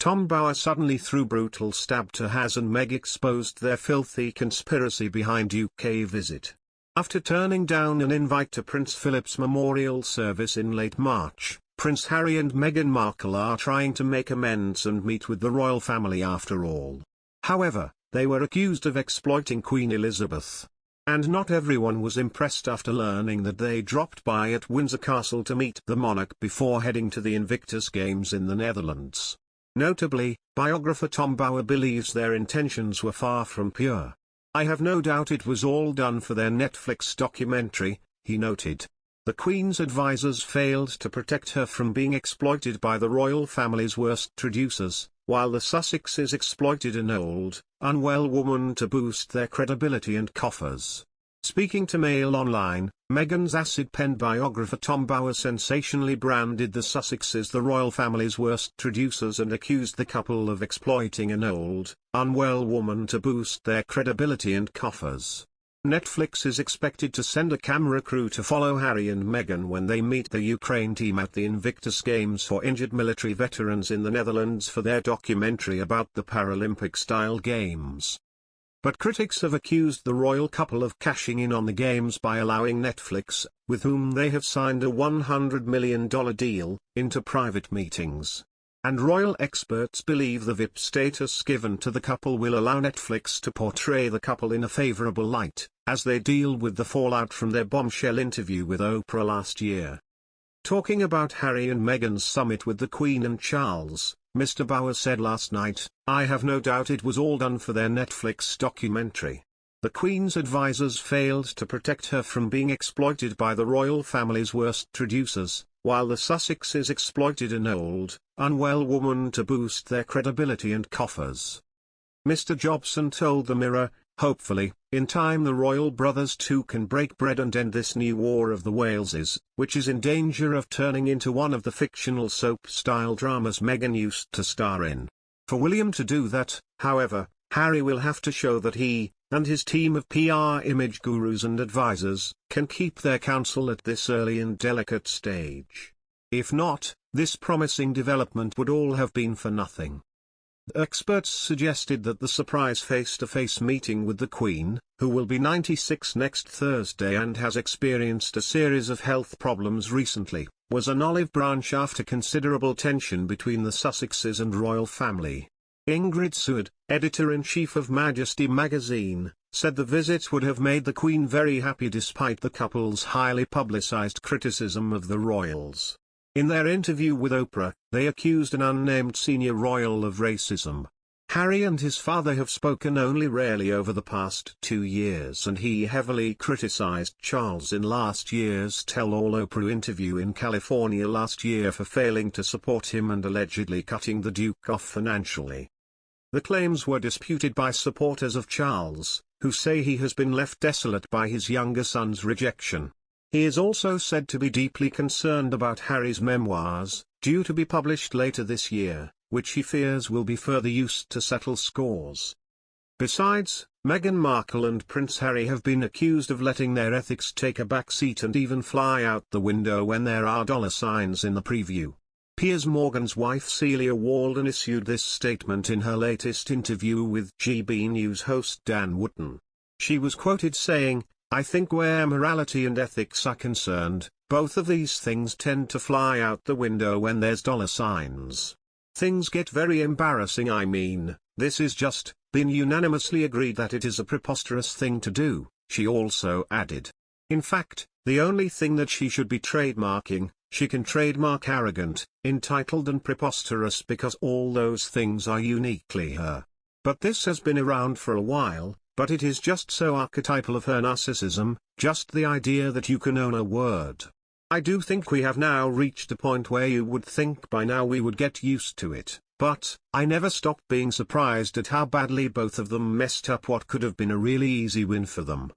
Tom Bower suddenly threw brutal stab to Haz and Meg exposed their filthy conspiracy behind UK visit. After turning down an invite to Prince Philip's memorial service in late March, Prince Harry and Meghan Markle are trying to make amends and meet with the royal family after all. However, they were accused of exploiting Queen Elizabeth. And not everyone was impressed after learning that they dropped by at Windsor Castle to meet the monarch before heading to the Invictus Games in the Netherlands. Notably, biographer Tom Bower believes their intentions were far from pure. "I have no doubt it was all done for their Netflix documentary," he noted. The Queen's advisors failed to protect her from being exploited by the royal family's worst traducers, while the Sussexes exploited an old, unwell woman to boost their credibility and coffers. Speaking to Mail Online, Meghan's acid-pen biographer Tom Bower sensationally branded the Sussexes the royal family's worst traducers and accused the couple of exploiting an old, unwell woman to boost their credibility and coffers. Netflix is expected to send a camera crew to follow Harry and Meghan when they meet the Ukraine team at the Invictus Games for injured military veterans in the Netherlands for their documentary about the Paralympic-style games. But critics have accused the royal couple of cashing in on the games by allowing Netflix, with whom they have signed a $100 million deal, into private meetings. And royal experts believe the VIP status given to the couple will allow Netflix to portray the couple in a favorable light, as they deal with the fallout from their bombshell interview with Oprah last year. Talking about Harry and Meghan's summit with the Queen and Charles, Mr. Bower said last night, "I have no doubt it was all done for their Netflix documentary. The Queen's advisors failed to protect her from being exploited by the royal family's worst traducers, while the Sussexes exploited an old, unwell woman to boost their credibility and coffers." Mr. Jobson told the Mirror, "Hopefully, in time the royal brothers too can break bread and end this new war of the Waleses, which is in danger of turning into one of the fictional soap-style dramas Meghan used to star in. For William to do that, however, Harry will have to show that he, and his team of PR image gurus and advisors, can keep their counsel at this early and delicate stage. If not, this promising development would all have been for nothing." Experts suggested that the surprise face-to-face meeting with the Queen, who will be 96 next Thursday and has experienced a series of health problems recently, was an olive branch after considerable tension between the Sussexes and royal family. Ingrid Seward, editor-in-chief of Majesty magazine, said the visit would have made the Queen very happy despite the couple's highly publicized criticism of the royals. In their interview with Oprah, they accused an unnamed senior royal of racism. Harry and his father have spoken only rarely over the past 2 years, and he heavily criticized Charles in last year's Tell-All Oprah interview in California last year for failing to support him and allegedly cutting the Duke off financially. The claims were disputed by supporters of Charles, who say he has been left desolate by his younger son's rejection. He is also said to be deeply concerned about Harry's memoirs, due to be published later this year, which he fears will be further used to settle scores. Besides, Meghan Markle and Prince Harry have been accused of letting their ethics take a backseat and even fly out the window when there are dollar signs in the preview. Piers Morgan's wife Celia Walden issued this statement in her latest interview with GB News host Dan Wootton. She was quoted saying, "I think where morality and ethics are concerned, both of these things tend to fly out the window when there's dollar signs. Things get very embarrassing. I mean, this is just been unanimously agreed that it is a preposterous thing to do," she also added. In fact, the only thing that she should be trademarking, she can trademark arrogant, entitled and preposterous because all those things are uniquely her. But this has been around for a while. But it is just so archetypal of her narcissism, just the idea that you can own a word. I do think we have now reached a point where you would think by now we would get used to it, but I never stop being surprised at how badly both of them messed up what could have been a really easy win for them.